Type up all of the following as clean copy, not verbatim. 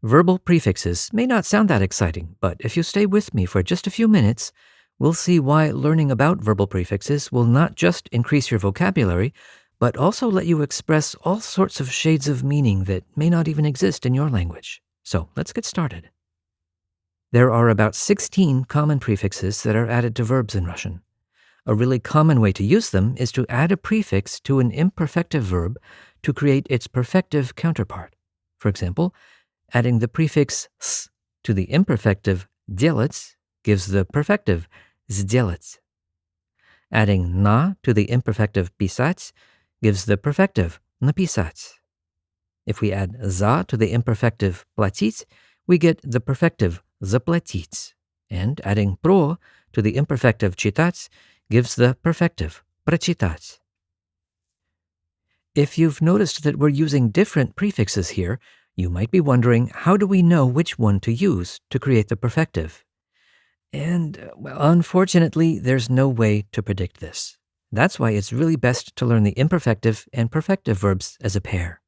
Verbal prefixes may not sound that exciting, but if you stay with me for just a few minutes, we'll see why learning about verbal prefixes will not just increase your vocabulary, but also let you express all sorts of shades of meaning that may not even exist in your language. So let's get started. There are about 16 common prefixes that are added to verbs in Russian. A really common way to use them is to add a prefix to an imperfective verb to create its perfective counterpart. For example, adding the prefix s to the imperfective делать gives the perfective сделать. Adding na to the imperfective писать gives the perfective написать. If we add za to the imperfective платить, we get the perfective заплатить. And adding про to the imperfective читать gives the perfective прочитать. If you've noticed that we're using different prefixes here, you might be wondering, how do we know which one to use to create the perfective? And, well, unfortunately, there's no way to predict this. That's why it's really best to learn the imperfective and perfective verbs as a pair.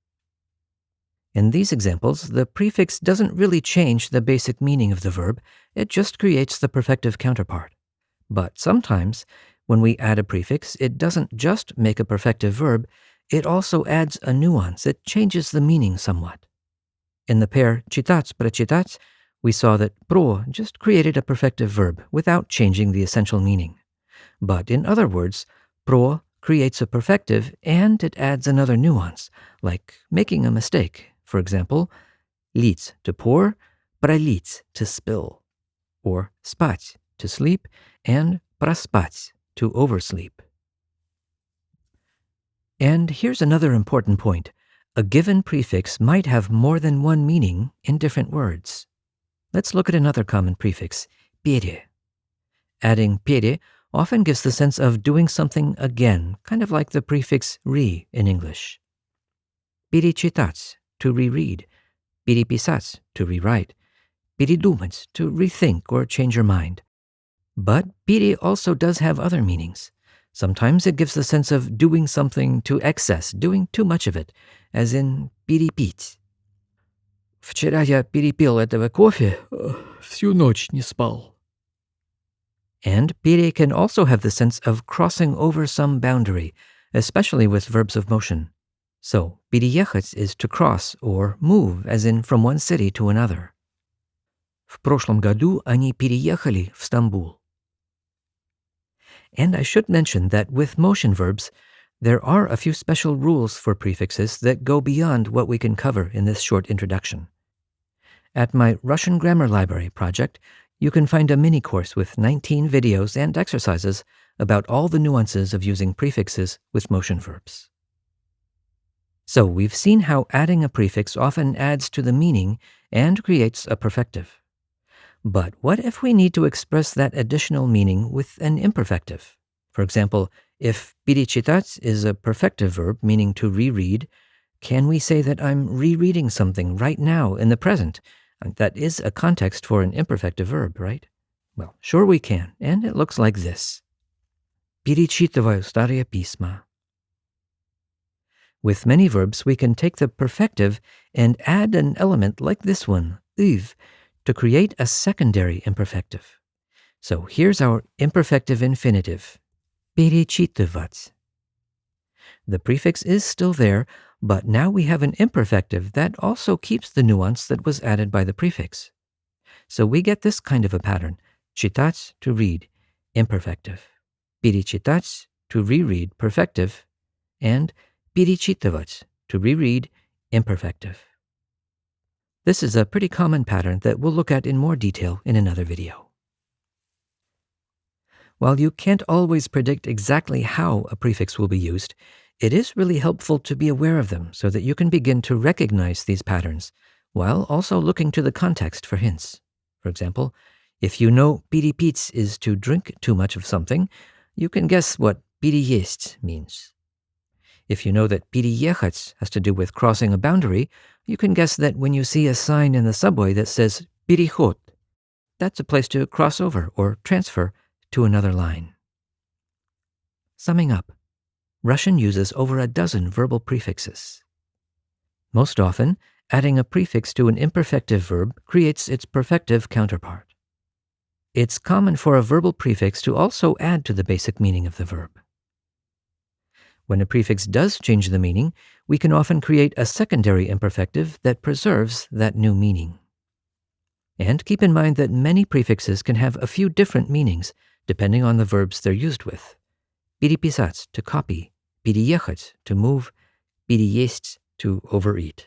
In these examples, the prefix doesn't really change the basic meaning of the verb, it just creates the perfective counterpart. But sometimes, when we add a prefix, it doesn't just make a perfective verb, it also adds a nuance. It changes the meaning somewhat. In the pair читать, прочитать, we saw that про just created a perfective verb without changing the essential meaning. But in other words, про creates a perfective and it adds another nuance, like making a mistake. For example, лить to pour, пролить to spill, or спать to sleep, and проспать to oversleep. And here's another important point. A given prefix might have more than one meaning in different words. Let's look at another common prefix, пере. Adding пере often gives the sense of doing something again, kind of like the prefix re in English. Перечитать, to reread. Переписать, to rewrite. Передумать, to rethink or change your mind. But пере also does have other meanings. Sometimes it gives the sense of doing something to excess, doing too much of it, as in перепить. Вчера я перепил этого кофе, всю ночь не спал. And пере can also have the sense of crossing over some boundary, especially with verbs of motion. So, переехать is to cross or move, as in from one city to another. В прошлом году они переехали в Стамбул. And I should mention that with motion verbs, there are a few special rules for prefixes that go beyond what we can cover in this short introduction. At my Russian Grammar Library project, you can find a mini course with 19 videos and exercises about all the nuances of using prefixes with motion verbs. So we've seen how adding a prefix often adds to the meaning and creates a perfective. But what if we need to express that additional meaning with an imperfective? For example, if перечитать is a perfective verb meaning to reread, can we say that I'm rereading something right now in the present? That is a context for an imperfective verb, right? Well, sure we can, and it looks like this. Перечитываю старые письма. With many verbs, we can take the perfective and add an element like this one, ив, to create a secondary imperfective. So here's our imperfective infinitive, перечитывать. The prefix is still there, but now we have an imperfective that also keeps the nuance that was added by the prefix. So we get this kind of a pattern, читать, to read, imperfective, перечитать, to reread, perfective, and перечитывать, to reread, imperfective. This is a pretty common pattern that we'll look at in more detail in another video. While you can't always predict exactly how a prefix will be used, it is really helpful to be aware of them so that you can begin to recognize these patterns, while also looking to the context for hints. For example, if you know перепить is to drink too much of something, you can guess what переесть means. If you know that переехать has to do with crossing a boundary, you can guess that when you see a sign in the subway that says переход, that's a place to cross over or transfer to another line. Summing up, Russian uses over a dozen verbal prefixes. Most often, adding a prefix to an imperfective verb creates its perfective counterpart. It's common for a verbal prefix to also add to the basic meaning of the verb. When a prefix does change the meaning, we can often create a secondary imperfective that preserves that new meaning. And keep in mind that many prefixes can have a few different meanings depending on the verbs they're used with. Переписать, to copy. Переехать, to move. Переесть, to overeat.